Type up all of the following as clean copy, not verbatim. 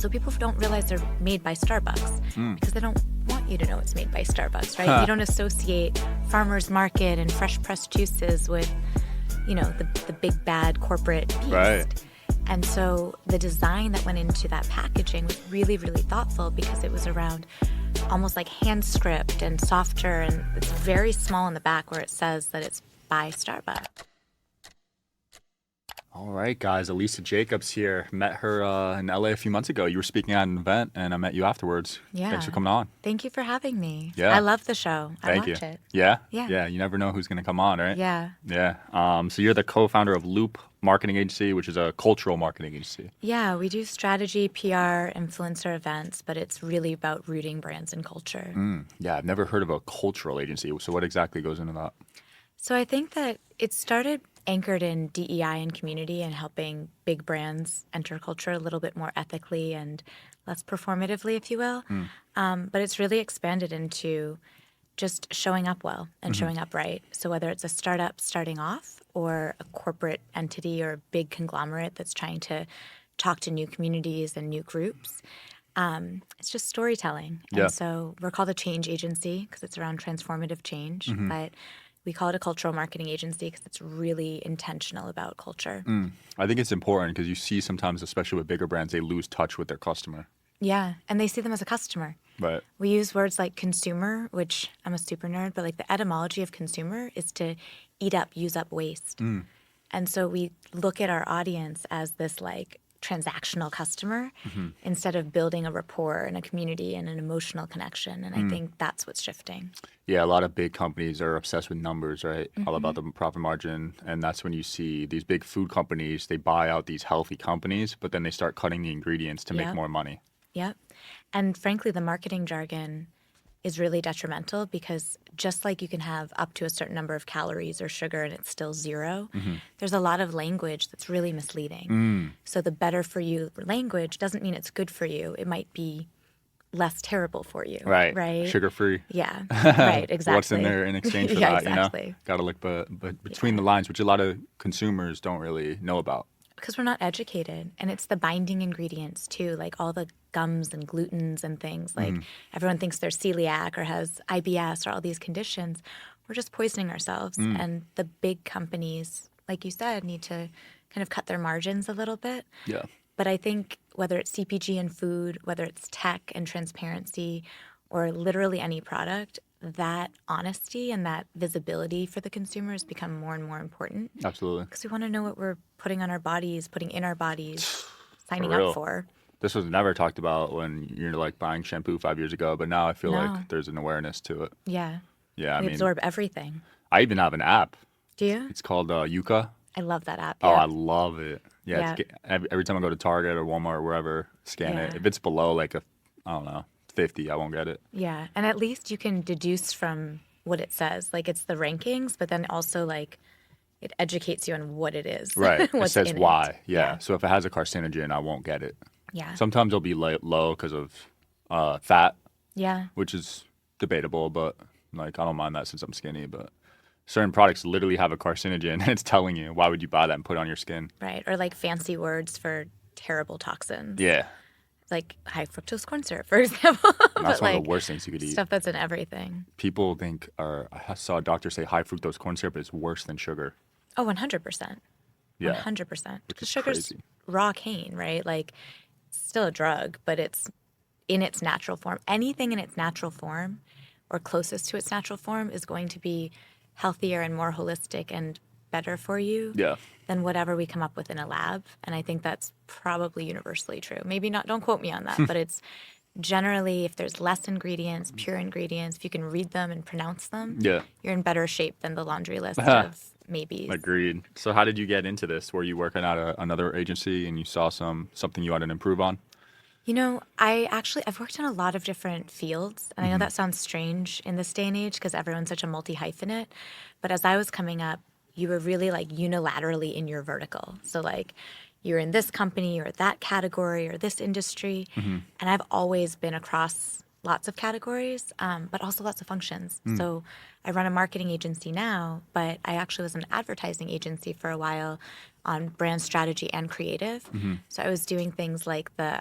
so people don't realize they're made by Starbucks because they don't want you to know it's made by Starbucks, right? You don't associate farmers market and fresh pressed juices with, the big bad corporate beast. Right. And so the design that went into that packaging was really, really thoughtful because it was around almost like hand script and softer, and it's very small in the back where it says that it's by Starbucks. All right, guys. Alisa Jacobs here. Met her in LA a few months ago. You were speaking at an event, and I met you afterwards. Yeah. Thanks for coming on. Thank you for having me. Yeah. I love the show. Thank I watch you. it. Yeah? Yeah. Yeah, you never know who's going to come on, right? Yeah. Yeah. So you're the co-founder of Loop Marketing Agency, which is a cultural marketing agency. Yeah, we do strategy, PR, influencer events, but it's really about rooting brands and culture. Yeah, I've never heard of a cultural agency. So what exactly goes into that? So I think that it started anchored in DEI and community and helping big brands enter culture a little bit more ethically and less performatively, if you will. But it's really expanded into just showing up well and showing up right. So whether it's a startup starting off or a corporate entity or a big conglomerate that's trying to talk to new communities and new groups, it's just storytelling. Yeah. And so we're called a change agency because it's around transformative change, but we call it a cultural marketing agency because it's really intentional about culture. I think it's important because you see sometimes, especially with bigger brands, they lose touch with their customer. Yeah, and they see them as a customer. Right. We use words like consumer, which I'm a super nerd, but like the etymology of consumer is to eat up, use up, waste. And so we look at our audience as this like transactional customer instead of building a rapport and a community and an emotional connection. And I think that's what's shifting. Yeah, a lot of big companies are obsessed with numbers, right? All about the profit margin. And that's when you see these big food companies, they buy out these healthy companies, but then they start cutting the ingredients to make Yep. more money. Yep. And frankly, the marketing jargon is really detrimental because just like you can have up to a certain number of calories or sugar and it's still zero, there's a lot of language that's really misleading. So the better for you language doesn't mean it's good for you. It might be less terrible for you. Right. Right. Sugar-free. Yeah. Right. Exactly. What's in there in exchange for Yeah, that, exactly. Got to look but between the lines, which a lot of consumers don't really know about. Because we're not educated. And it's the binding ingredients too, like all the gums and glutens and things. Like everyone thinks they're celiac or has IBS or all these conditions. We're just poisoning ourselves. And the big companies, like you said, need to kind of cut their margins a little bit. Yeah. But I think whether it's CPG and food, whether it's tech and transparency, or literally any product, that honesty and that visibility for the consumers become more and more important. Absolutely. Because we want to know what we're putting on our bodies, putting in our bodies, signing real. up for. This was never talked about when you're like buying shampoo 5 years ago, but now I feel No. like there's an awareness to it. Yeah. Yeah, I We mean, absorb everything. I even have an app. Do you? It's called Yuka. I love that app. Oh, Yeah. I love it. Yeah, it's every time I go to Target or Walmart or wherever, scan it. Yeah. If it's below like I don't know, 50, I won't get it. Yeah. And at least you can deduce from what it says. Like it's the rankings, but then also like it educates you on what it is. Right. It What's says in why. It. Yeah. So if it has a carcinogen, I won't get it. Yeah. Sometimes it'll be low because of fat, Yeah. which is debatable, but like I don't mind that since I'm skinny. But certain products literally have a carcinogen and it's telling you, why would you buy that and put it on your skin? Right. Or like fancy words for terrible toxins. Yeah. Like high fructose corn syrup, for example. And that's But one of like the worst things you could eat. stuff that's in everything. People think, or I saw a doctor say high fructose corn syrup is worse than sugar. Oh, 100%. Yeah. 100%. Which is Sugar's crazy. raw cane, right? Like it's still a drug, but it's in its natural form. Anything in its natural form or closest to its natural form is going to be healthier and more holistic and better for you Yeah. than whatever we come up with in a lab. And I think that's probably universally true. Maybe not, don't quote me on that, but it's generally if there's less ingredients, pure ingredients, if you can read them and pronounce them, Yeah. you're in better shape than the laundry list of maybes. Agreed. So how did you get into this? Were you working at another agency and you saw something you wanted to improve on? You know, I've worked in a lot of different fields, and I know that sounds strange in this day and age because everyone's such a multi-hyphenate, but as I was coming up, you were really like unilaterally in your vertical. So like you're in this company or that category or this industry, and I've always been across lots of categories, but also lots of functions. So I run a marketing agency now, but I actually was an advertising agency for a while on brand strategy and creative. So I was doing things like the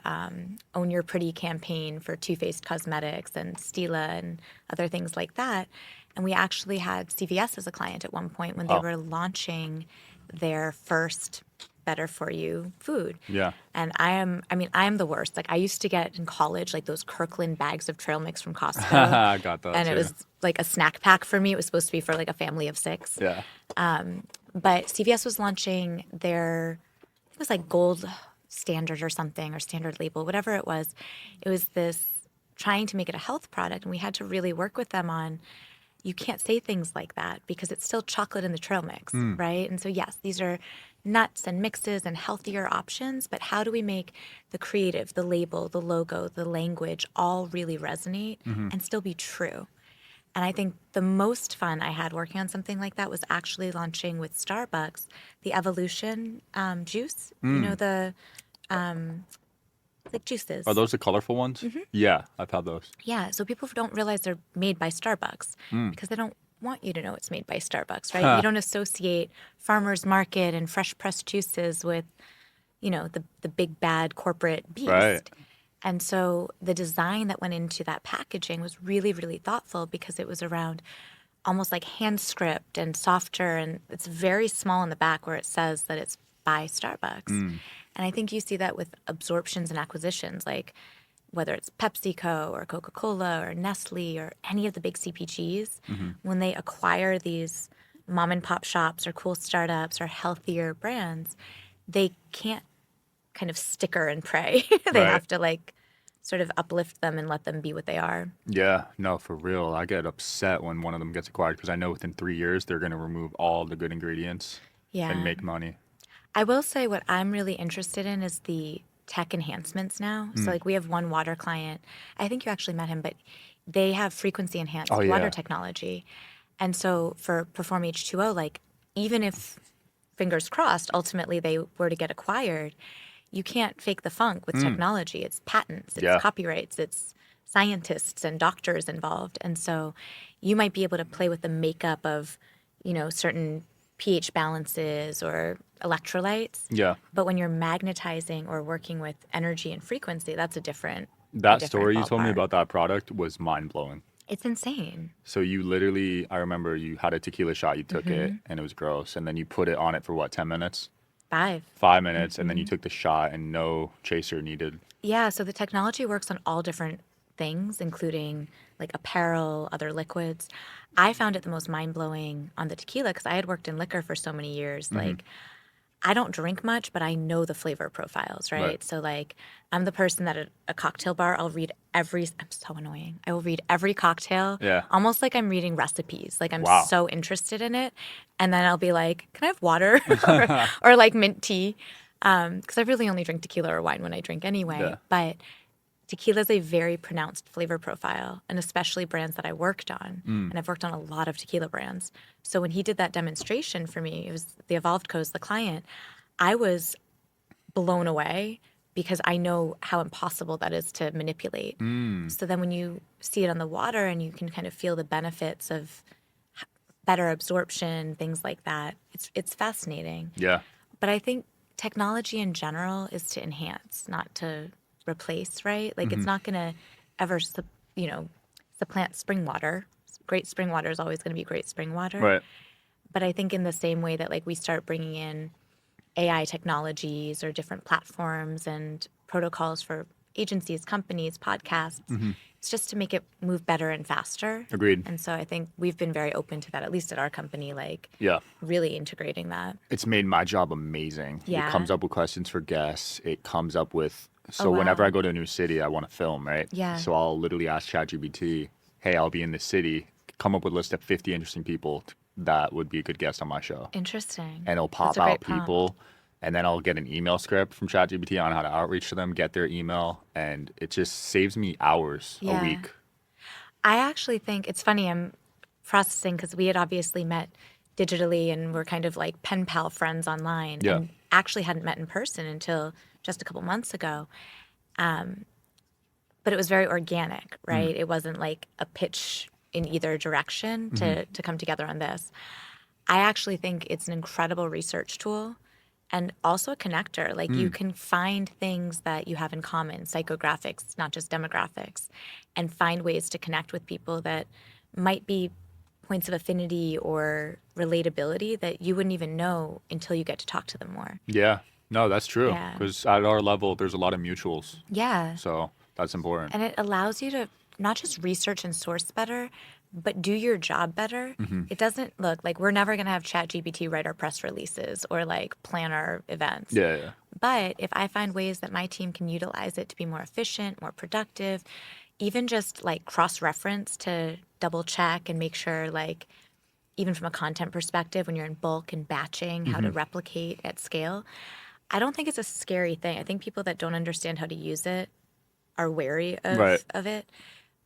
Own Your Pretty campaign for Too Faced Cosmetics and Stila and other things like that. And we actually had CVS as a client at one point when they Oh, were launching their first better for you food. yeah. And I am the worst. Like I used to get in college, like those Kirkland bags of trail mix from Costco. I got that And it too. was like a snack pack for me. It was supposed to be for like a family of 6. Yeah. But CVS was launching their, I think it was like gold standard or something, or standard label, whatever it was. It was this trying to make it a health product. And we had to really work with them on, you can't say things like that because it's still chocolate in the trail mix, right? And so, yes, these are nuts and mixes and healthier options, but how do we make the creative, the label, the logo, the language all really resonate and still be true? And I think the most fun I had working on something like that was actually launching with Starbucks the Evolution juice. You know, the like juices. Are those the colorful ones? Yeah, I've had those. Yeah, so people don't realize they're made by Starbucks because they don't want you to know it's made by Starbucks, right? Huh. You don't associate farmers market and fresh pressed juices with, the big bad corporate beast. Right. And so the design that went into that packaging was really, really thoughtful because it was around almost like hand script and softer, and it's very small in the back where it says that it's by Starbucks. And I think you see that with absorptions and acquisitions, like whether it's PepsiCo or Coca-Cola or Nestle or any of the big CPGs, when they acquire these mom and pop shops or cool startups or healthier brands, they can't kind of sticker and pray. They Right. have to like sort of uplift them and let them be what they are. Yeah, no, for real. I get upset when one of them gets acquired because I know within 3 years they're going to remove all the good ingredients and Yeah. make money. I will say what I'm really interested in is the tech enhancements now. So like we have one water client. I think you actually met him, but they have frequency enhanced Oh, water yeah. technology. And so for Perform H2O, like even if fingers crossed, ultimately they were to get acquired, you can't fake the funk with technology. It's patents, it's Yeah. copyrights, it's scientists and doctors involved. And so you might be able to play with the makeup of, certain pH balances or electrolytes. Yeah. But when you're magnetizing or working with energy and frequency, that's a different That story you told me ballpark. about that product was mind blowing. It's insane. So you literally, I remember you had a tequila shot, you took it, and it was gross. And then you put it on it for what, 10 minutes? 5. 5 minutes, and then you took the shot and no chaser needed. Yeah, so the technology works on all different things, including like apparel, other liquids. I found it the most mind blowing on the tequila because I had worked in liquor for so many years. Like, I don't drink much, but I know the flavor profiles, right? Right. So, like, I'm the person that at a cocktail bar, I'm so annoying. I will read every cocktail, Yeah. almost like I'm reading recipes. Like, I'm Wow. so interested in it. And then I'll be like, can I have water? or like mint tea. Because I really only drink tequila or wine when I drink anyway. Yeah. But tequila is a very pronounced flavor profile, and especially brands that I worked on. And I've worked on a lot of tequila brands. So when he did that demonstration for me, it was the Evolved Co's the client, I was blown away because I know how impossible that is to manipulate. So then when you see it on the water and you can kind of feel the benefits of better absorption, things like that, it's fascinating. Yeah. But I think technology in general is to enhance, not to replace, right? Like it's not going to ever, supplant spring water. Great spring water is always going to be great spring water. Right. But I think in the same way that like we start bringing in AI technologies or different platforms and protocols for agencies, companies, podcasts, it's just to make it move better and faster. Agreed. And so I think we've been very open to that, at least at our company, like Yeah. really integrating that. It's made my job amazing. Yeah. It comes up with questions for guests. It comes up with, so Oh, wow. whenever I go to a new city, I want to film, right? Yeah. So I'll literally ask ChatGPT, hey, I'll be in this city. Come up with a list of 50 interesting people that would be a good guest on my show. Interesting. And it'll pop That's a great out prompt. people. And then I'll get an email script from ChatGPT on how to outreach to them, get their email. And it just saves me hours Yeah. a week. I actually think it's funny. I'm processing because we had obviously met digitally and we're kind of like pen pal friends online Yeah. and actually hadn't met in person until just a couple months ago. but it was very organic, right? It wasn't like a pitch in either direction to come together on this. I actually think it's an incredible research tool and also a connector. Like you can find things that you have in common, psychographics, not just demographics, and find ways to connect with people that might be points of affinity or relatability that you wouldn't even know until you get to talk to them more. Yeah. No, that's true. Yeah. Because at our level, there's a lot of mutuals. Yeah. So that's important. And it allows you to not just research and source better, but do your job better. It doesn't look like we're never going to have ChatGPT write our press releases or like plan our events. Yeah, yeah. But if I find ways that my team can utilize it to be more efficient, more productive, even just like cross reference to double check and make sure, like, even from a content perspective, when you're in bulk and batching, how to replicate at scale, I don't think it's a scary thing. I think people that don't understand how to use it are wary Right. of it.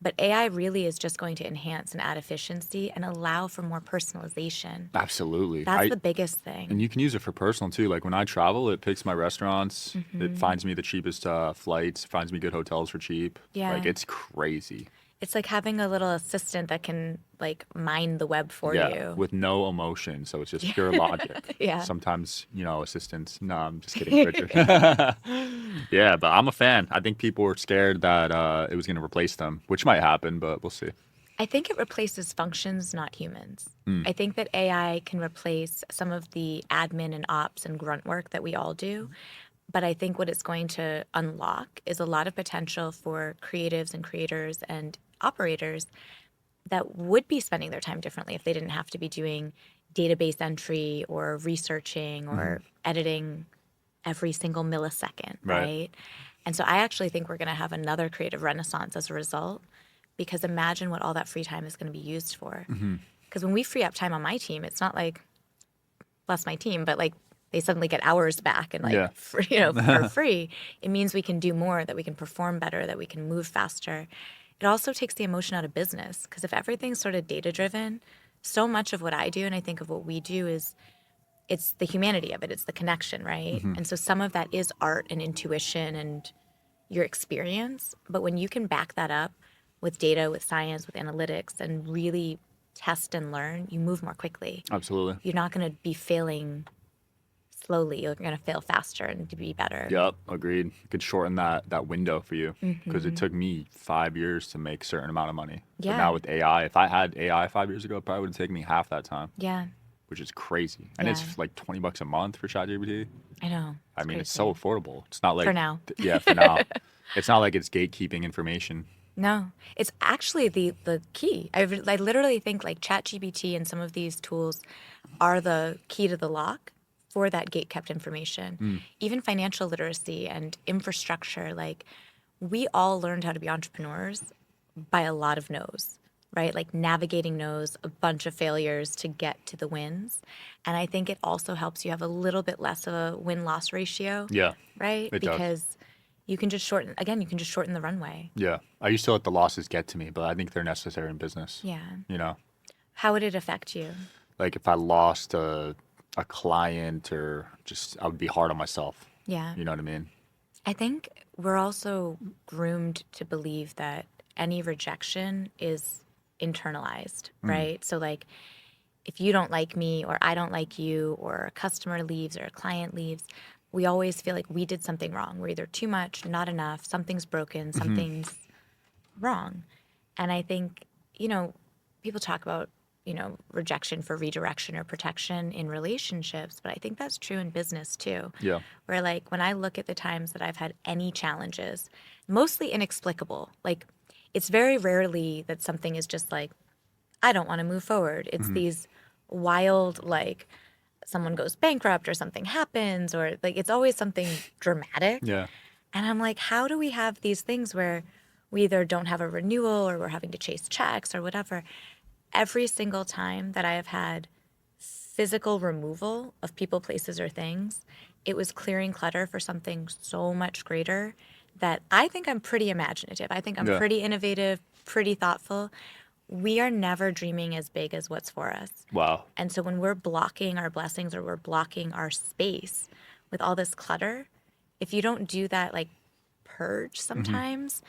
But AI really is just going to enhance and add efficiency and allow for more personalization. Absolutely. That's the biggest And thing. you can use it for personal too. Like when I travel, it picks my restaurants. It finds me the cheapest flights, finds me good hotels for cheap. Yeah. Like it's crazy. It's like having a little assistant that can like mine the web for Yeah, you. with no emotion. So it's just pure logic. Yeah. Sometimes, assistants. No, I'm just kidding, Richard. Yeah, but I'm a fan. I think people were scared that it was going to replace them, which might happen, but we'll see. I think it replaces functions, not humans. I think that AI can replace some of the admin and ops and grunt work that we all do. But I think what it's going to unlock is a lot of potential for creatives and creators and operators that would be spending their time differently if they didn't have to be doing database entry or researching or editing every single millisecond, Right. right? And so I actually think we're going to have another creative renaissance as a result, because imagine what all that free time is going to be used for. Because when we free up time on my team, it's not like, bless my team, but like they suddenly get hours back and like, Yeah. for free. It means we can do more, that we can perform better, that we can move faster. It also takes the emotion out of business, because if everything's sort of data driven, so much of what I do and I think of what we do is it's the humanity of it, it's the connection, right? And so some of that is art and intuition and your experience. But when you can back that up with data, with science, with analytics, and really test and learn, you move more quickly. Absolutely. You're not going to be failing slowly. You're going to fail faster and to be better. Yep, agreed. It could shorten that window for you because it took me 5 years to make a certain amount of money. Yeah. But now with AI, if I had AI 5 years ago, it probably would have taken me half that time, Yeah, which is crazy. And Yeah. it's like $20 a month for ChatGPT. I know. I mean, it's so affordable. It's not like For now. Yeah, for now. It's not like it's gatekeeping information. No, it's actually the key. I literally think like ChatGPT and some of these tools are the key to the lock for that gate-kept information. Even financial literacy and infrastructure, like we all learned how to be entrepreneurs by a lot of no's, right? Like navigating no's, a bunch of failures to get to the wins. And I think it also helps you have a little bit less of a win-loss ratio, Yeah. right? It does. Because you can just shorten the runway. Yeah. I used to let the losses get to me, but I think they're necessary in business. Yeah. You know, How would it affect you? like if I lost a client or just, I would be hard on myself. Yeah. You know what I mean? I think we're also groomed to believe that any rejection is internalized, right? So, like, if you don't like me or I don't like you or a customer leaves or a client leaves, we always feel like we did something wrong. We're either too much, not enough, something's broken, something's wrong. And I think, people talk about, rejection for redirection or protection in relationships, but I think that's true in business too. Yeah. Where, like, when I look at the times that I've had any challenges, mostly inexplicable, like, it's very rarely that something is just like, I don't want to move forward. It's these wild, like, someone goes bankrupt or something happens, or like, it's always something dramatic. Yeah. And I'm like, how do we have these things where we either don't have a renewal or we're having to chase checks or whatever? Every single time that I have had physical removal of people, places, or things, it was clearing clutter for something so much greater that I think I'm pretty imaginative. I think I'm Yeah. pretty innovative, pretty thoughtful. We are never dreaming as big as what's for us. Wow. And so when we're blocking our blessings or we're blocking our space with all this clutter, if you don't do that, like, purge sometimes,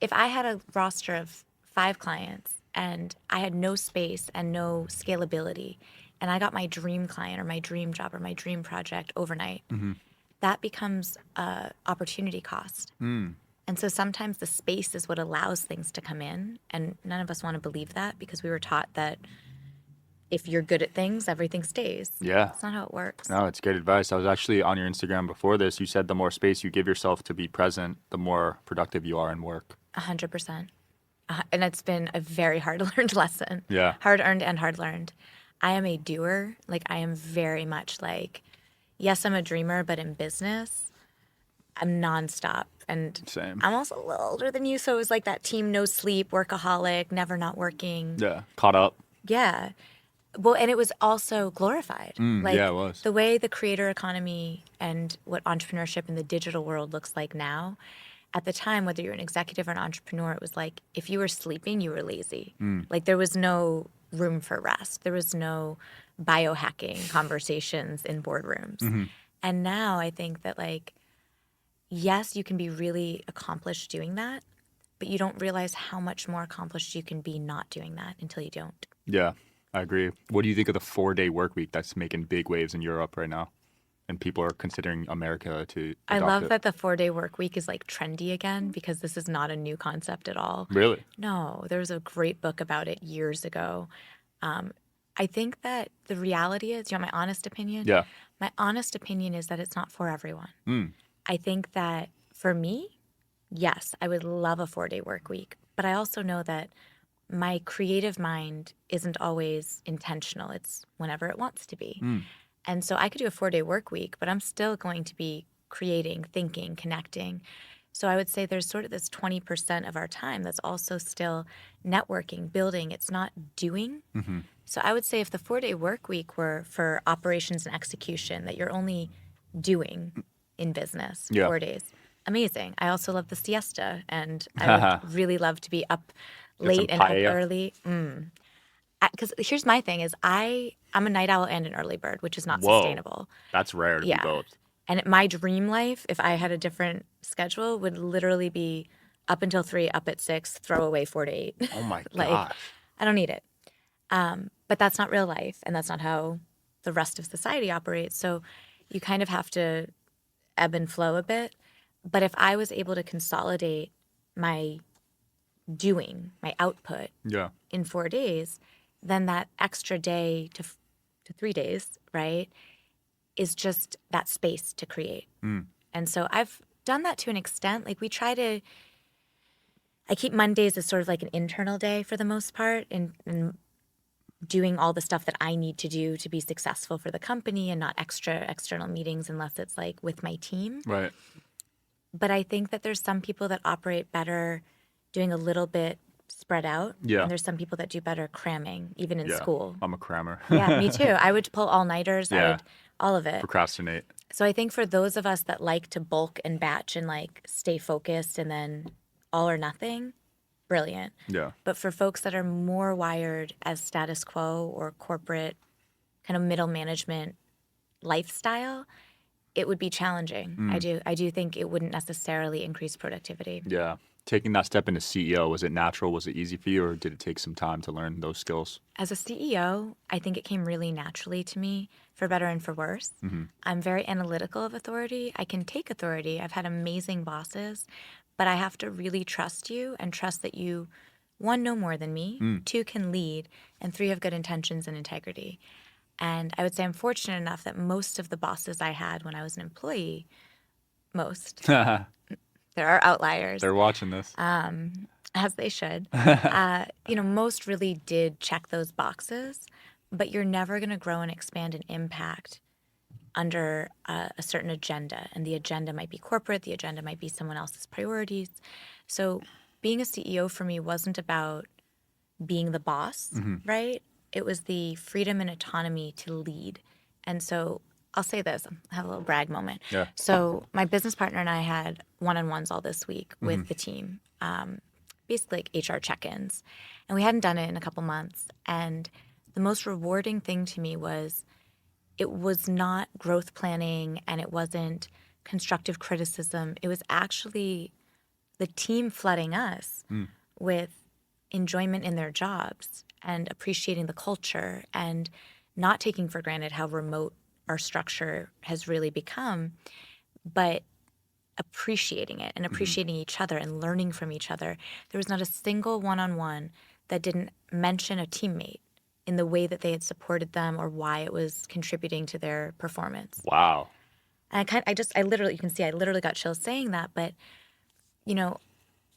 if I had a roster of 5 clients and I had no space and no scalability, and I got my dream client or my dream job or my dream project overnight, that becomes a opportunity cost. And so sometimes the space is what allows things to come in. And none of us want to believe that because we were taught that if you're good at things, everything stays. Yeah. That's not how it works. No, it's good advice. I was actually on your Instagram before this. You said the more space you give yourself to be present, the more productive you are in work. 100%. And it's been a very hard learned lesson. Yeah. Hard earned and hard learned. I am a doer. Like, I am very much like, yes, I'm a dreamer, but in business, I'm nonstop. And Same. I'm also a little older than you. So it was like that team, no sleep, workaholic, never not working. Yeah. Caught up. Yeah. Well, and it was also glorified. Yeah, it was. The way the creator economy and what entrepreneurship in the digital world looks like now, at the time, whether you're an executive or an entrepreneur, it was like if you were sleeping, you were lazy. Like there was no room for rest. There was no biohacking conversations in boardrooms. And now I think that like, yes, you can be really accomplished doing that, but you don't realize how much more accomplished you can be not doing that until you don't. Yeah, I agree. What do you think of the 4-day work week that's making big waves in Europe right now? And people are considering America to I adopt love it. that the 4-day work week is like trendy again because this is not a new concept at all. Really? No, there was a great book about it years ago. I think that the reality is, you want my honest opinion? Yeah. My honest opinion is that it's not for everyone. I think that for me, yes, I would love a 4-day work week. But I also know that my creative mind isn't always intentional. It's whenever it wants to be. And so I could do a 4-day work week, but I'm still going to be creating, thinking, connecting. So I would say there's sort of this 20% of our time that's also still networking, building. It's not doing. So I would say if the 4-day work week were for operations and execution, that you're only doing in business Yeah. 4 days, amazing. I also love the siesta, and I would really love to be up Get some late and up paella. early. Because here's my thing is I'm a night owl and an early bird, which is not Whoa. sustainable. That's rare to Yeah. be both. And my dream life, if I had a different schedule, would literally be up until 3, up at 6, throw away 4 to 8. Oh my Like, gosh. I don't need it. But that's not real life, and that's not how the rest of society operates. So you kind of have to ebb and flow a bit. But if I was able to consolidate my doing, my output Yeah. in 4 days, then that extra day to 3 days, right, is just that space to create. And so I've done that to an extent. Like I keep Mondays as sort of like an internal day for the most part, and doing all the stuff that I need to do to be successful for the company and not extra external meetings unless it's like with my team. Right. But I think that there's some people that operate better doing a little bit spread out. Yeah. And there's some people that do better cramming, even in Yeah. school. I'm a crammer. Yeah, me too. I would pull all-nighters. I Yeah. would all of it. Procrastinate. So I think for those of us that like to bulk and batch and like stay focused and then all or nothing, brilliant. Yeah. But for folks that are more wired as status quo or corporate kind of middle management lifestyle, it would be challenging. I do think it wouldn't necessarily increase productivity. Yeah. Taking that step into CEO, was it natural? Was it easy for you, or did it take some time to learn those skills? As a CEO, I think it came really naturally to me, for better and for worse. I'm very analytical of authority. I can take authority. I've had amazing bosses, but I have to really trust you and trust that you, 1, know more than me, 2, can lead, and 3, have good intentions and integrity. And I would say I'm fortunate enough that most of the bosses I had when I was an employee, there are outliers, They're watching this. as they should, most really did check those boxes, but you're never going to grow and expand and impact under a certain agenda. And the agenda might be corporate, the agenda might be someone else's priorities. So being a CEO for me wasn't about being the boss, right? It was the freedom and autonomy to lead. And so I'll say this, I have a little brag moment. Yeah. So my business partner and I had one-on-ones all this week with the team, basically like HR check-ins. And we hadn't done it in a couple months. And the most rewarding thing to me was it was not growth planning and it wasn't constructive criticism. It was actually the team flooding us with enjoyment in their jobs and appreciating the culture and not taking for granted how remote our structure has really become, but appreciating it and appreciating each other and learning from each other. There was not a single one-on-one that didn't mention a teammate in the way that they had supported them or why it was contributing to their performance. Wow. And I literally, you can see I literally got chills saying that, but you know,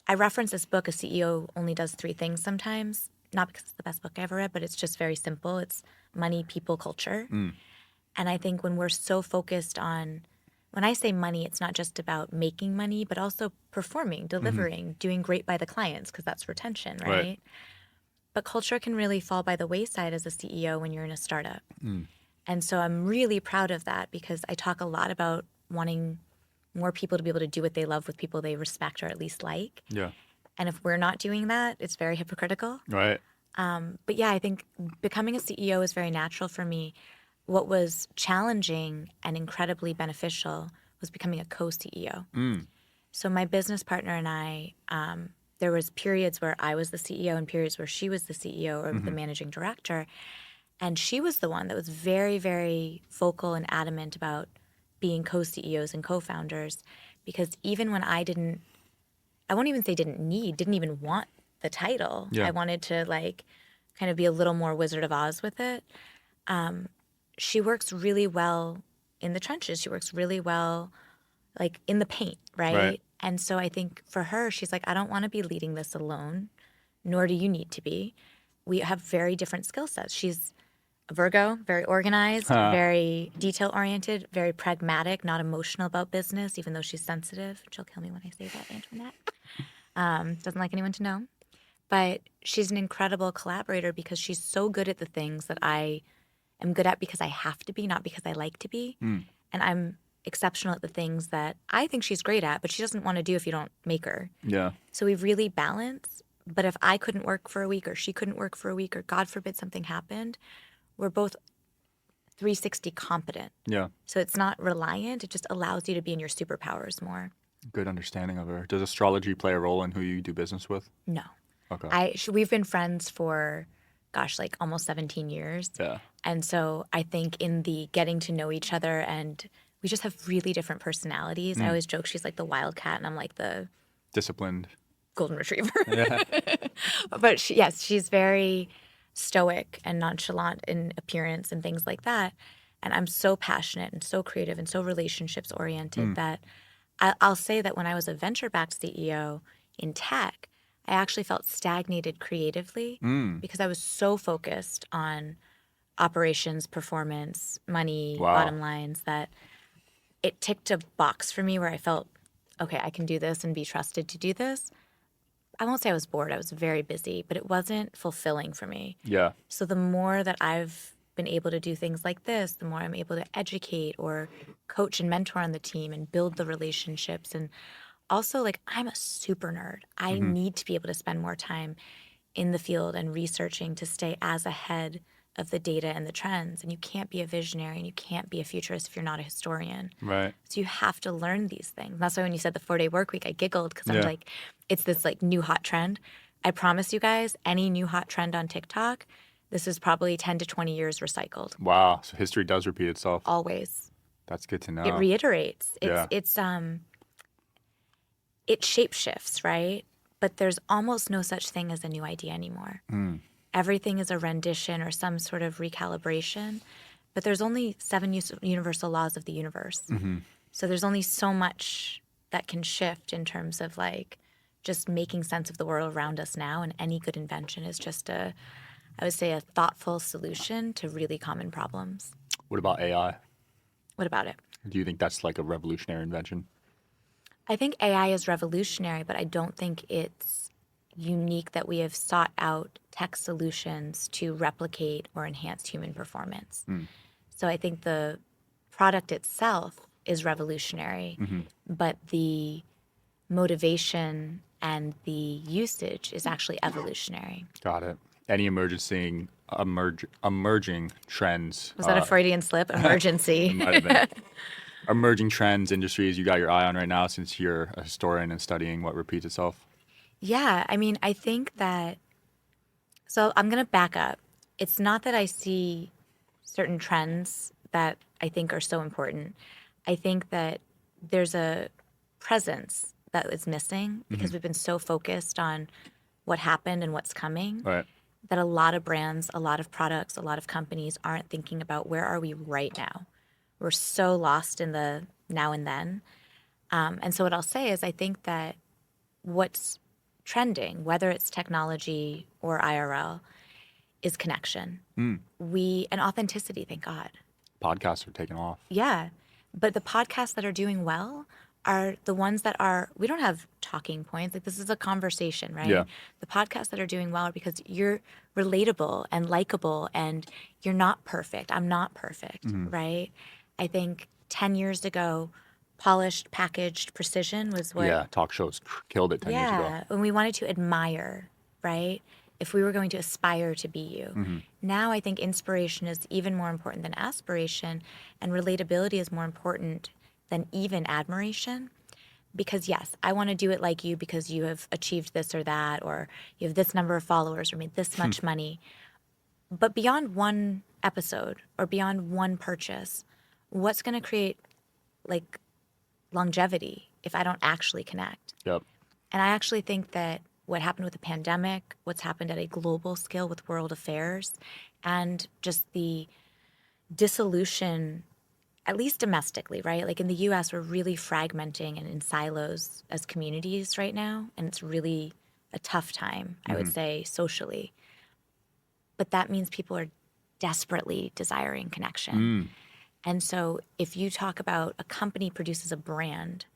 I reference this book, A CEO Only Does Three Things sometimes, not because it's the best book I ever read, but it's just very simple. It's money, people, culture. And I think when we're so focused on, when I say money, it's not just about making money, but also performing, delivering, doing great by the clients, because that's retention, right? But culture can really fall by the wayside as a CEO when you're in a startup. And so I'm really proud of that because I talk a lot about wanting more people to be able to do what they love with people they respect or at least like. Yeah. And if we're not doing that, it's very hypocritical. Right. But yeah, I think becoming a CEO is very natural for me. What was challenging and incredibly beneficial was becoming a co-CEO. So my business partner and I, there was periods where I was the CEO and periods where she was the CEO or the managing director. And she was the one that was very, very vocal and adamant about being co-CEOs and co-founders, because even when I won't even say didn't even want the title. Yeah. I wanted to kind of be a little more Wizard of Oz with it. She works really well in the trenches. She works really well in the paint, right? And so I think for her, she's like, I don't want to be leading this alone, nor do you need to be. We have very different skill sets. She's a Virgo, very organized, very detail-oriented, very pragmatic, not emotional about business, even though she's sensitive. She'll kill me when I say that, Antoinette. Doesn't like anyone to know. But she's an incredible collaborator because she's so good at the things that I am good at because I have to be, not because I like to be. And I'm exceptional at the things that I think she's great at, but she doesn't want to do if you don't make her. Yeah. So we really balance. But if I couldn't work for a week or she couldn't work for a week or God forbid something happened, we're both 360 competent. Yeah. So it's not reliant. It just allows you to be in your superpowers more. Good understanding of her. Does astrology play a role in who you do business with? No. Okay. We've been friends for, almost 17 years. Yeah. And so I think in the getting to know each other, and we just have really different personalities. I always joke she's like the wildcat and I'm like the Disciplined. golden retriever. Yeah. But she's very stoic and nonchalant in appearance and things like that. And I'm so passionate and so creative and so relationships oriented that I'll say that when I was a venture-backed CEO in tech, I actually felt stagnated creatively because I was so focused on operations, performance, money, bottom lines, that it ticked a box for me where I felt, okay, I can do this and be trusted to do this. I won't say I was bored. I was very busy, but it wasn't fulfilling for me. Yeah. So the more that I've been able to do things like this, the more I'm able to educate or coach and mentor on the team and build the relationships. And also, I'm a super nerd. I need to be able to spend more time in the field and researching to stay as ahead of the data and the trends. And you can't be a visionary and you can't be a futurist if you're not a historian. Right. So you have to learn these things. That's why when you said the 4-day work week, I giggled because I'm like, it's this new hot trend. I promise you guys, any new hot trend on TikTok, this is probably 10 to 20 years recycled. Wow. So history does repeat itself. Always. That's good to know. It reiterates. It shapeshifts, right? But there's almost no such thing as a new idea anymore. Everything is a rendition or some sort of recalibration. But there's only 7 universal laws of the universe. So there's only so much that can shift in terms of just making sense of the world around us now. And any good invention is just I would say, a thoughtful solution to really common problems. What about AI? What about it? Do you think that's a revolutionary invention? I think AI is revolutionary, but I don't think it's unique that we have sought out tech solutions to replicate or enhance human performance. So I think the product itself is revolutionary, but the motivation and the usage is actually evolutionary. Got it. Any emerging trends? Was that a Freudian slip? Emergency. Might have been. emerging trends, industries you got your eye on right now since you're a historian and studying what repeats itself? Yeah, I mean, I think that, so I'm going to back up. It's not that I see certain trends that I think are so important. I think that there's a presence that is missing because we've been so focused on what happened and what's coming Right. that a lot of brands, a lot of products, a lot of companies aren't thinking about where are we right now. We're so lost in the now and then. And so what I'll say is I think that what's trending, whether it's technology or IRL, is connection. And authenticity, thank God. Podcasts are taking off. Yeah. But the podcasts that are doing well are the ones that are, we don't have talking points. Like this is a conversation, right? Yeah. The podcasts that are doing well are because you're relatable and likable and you're not perfect. I'm not perfect, right? I think 10 years ago, polished, packaged precision was what, Yeah. Talk shows killed it 10 years ago. yeah, when we wanted to admire, right? If we were going to aspire to be you. Now I think inspiration is even more important than aspiration, and relatability is more important than even admiration. Because yes, I want to do it like you because you have achieved this or that, or you have this number of followers or made this much money. But beyond one episode or beyond one purchase, what's going to create like longevity if I don't actually connect? Yep. And I actually think that what happened with the pandemic, what's happened at a global scale with world affairs, and just the dissolution, at least domestically, right? Like in the US, we're really fragmenting and in silos as communities right now. And it's really a tough time, I would say, socially. But that means people are desperately desiring connection. And so if you talk about a company produces a brand,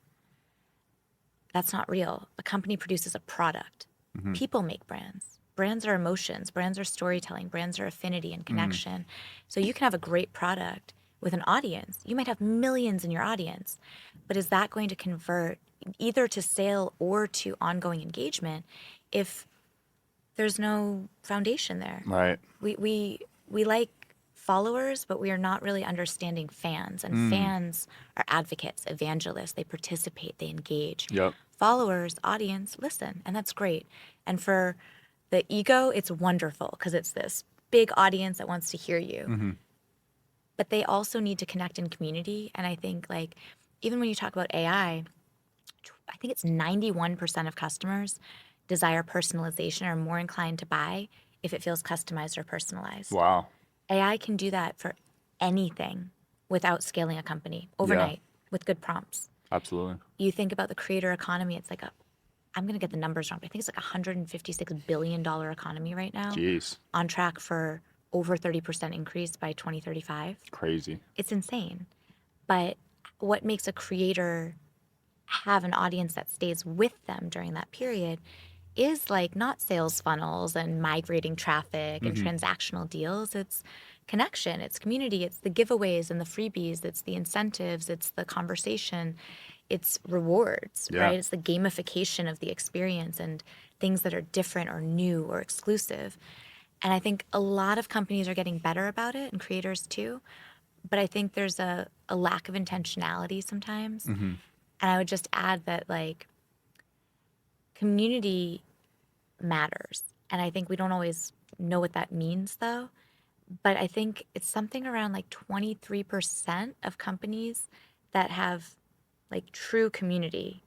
that's not real. A company produces a product. People make brands. Brands are emotions. Brands are storytelling. Brands are affinity and connection. So you can have a great product with an audience. You might have millions in your audience, but is that going to convert either to sale or to ongoing engagement if there's no foundation there? Right. We like followers, but we are not really understanding fans. And fans are advocates, evangelists. They participate, they engage. Yep. Followers, audience, listen, and that's great. And for the ego, it's wonderful because it's this big audience that wants to hear you. But they also need to connect in community. And I think like even when you talk about AI, I think it's 91% of customers desire personalization or are more inclined to buy if it feels customized or personalized. Wow. AI can do that for anything without scaling a company overnight with good prompts. Absolutely. You think about the creator economy, it's like I'm going to get the numbers wrong, but I think it's like $156 billion economy right now, Jeez. on track for over 30% increase by 2035. Crazy. It's insane. But what makes a creator have an audience that stays with them during that period is like not sales funnels and migrating traffic and transactional deals. It's connection, it's community, it's the giveaways and the freebies, it's the incentives, it's the conversation, it's rewards, Yeah. right? It's the gamification of the experience and things that are different or new or exclusive. And I think a lot of companies are getting better about it and creators too. But I think there's a lack of intentionality sometimes. And I would just add that like community matters. And I think we don't always know what that means though. But I think it's something around like 23% of companies that have like true community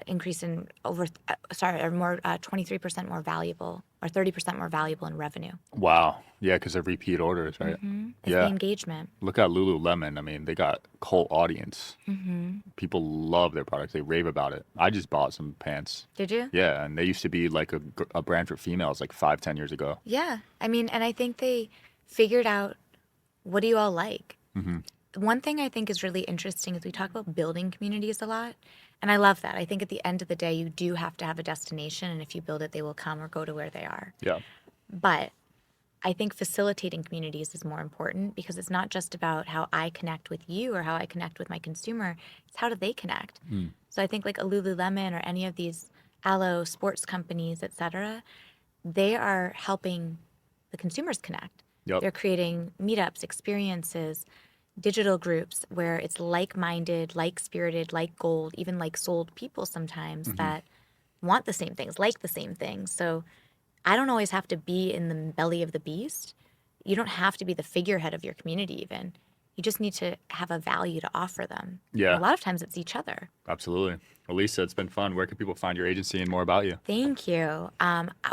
increase in are more 23% more valuable or 30% more valuable in revenue. Wow. Yeah, because they're repeat orders, right? It's the engagement. Look at Lululemon. I mean, they got cult audience. People love their products. They rave about it. I just bought some pants. Did you? Yeah, and they used to be like a brand for females like 5, 10 years ago. Yeah. I mean, and I think they figured out what do you all like? One thing I think is really interesting is we talk about building communities a lot. And I love that. I think at the end of the day, you do have to have a destination. And if you build it, they will come or go to where they are. Yeah. But I think facilitating communities is more important because it's not just about how I connect with you or how I connect with my consumer. It's how do they connect? So I think like a Lululemon or any of these aloe sports companies, et cetera, they are helping the consumers connect. Yep. They're creating meetups, experiences. digital groups where it's like-minded, like-spirited, like-goaled, even like-souled people sometimes that want the same things, like the same things. So I don't always have to be in the belly of the beast. You don't have to be the figurehead of your community even. You just need to have a value to offer them. And Yeah, a lot of times it's each other. absolutely. Alisa, it's been fun. Where can people find your agency and more about you? Thank you.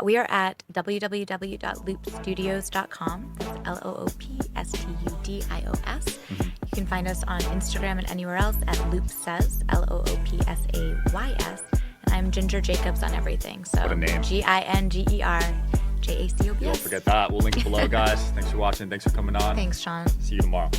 We are at www.loopstudios.com. That's LOOPSTUDIOS. You can find us on Instagram and anywhere else at loopsays, LOOPSAYS. And I'm Ginger Jacobs on everything. So What a name. GINGERJACOBS. Don't forget that. We'll link it below, guys. Thanks for watching. Thanks for coming on. Thanks, Sean. See you tomorrow.